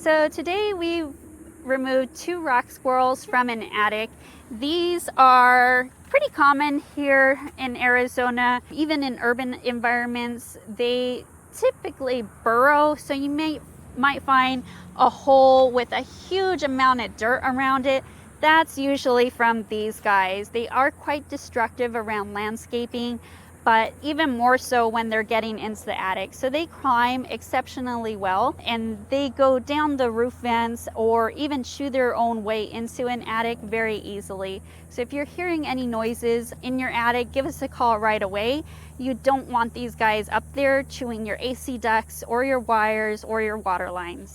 So today we removed 2 rock squirrels from an attic. These are pretty common here in Arizona. Even in urban environments, they typically burrow. So you might find a hole with a huge amount of dirt around it. That's usually from these guys. They are quite destructive around landscaping, but even more so when they're getting into the attic. So they climb exceptionally well, and they go down the roof vents or even chew their own way into an attic very easily. So if you're hearing any noises in your attic, give us a call right away. You don't want these guys up there chewing your AC ducts or your wires or your water lines.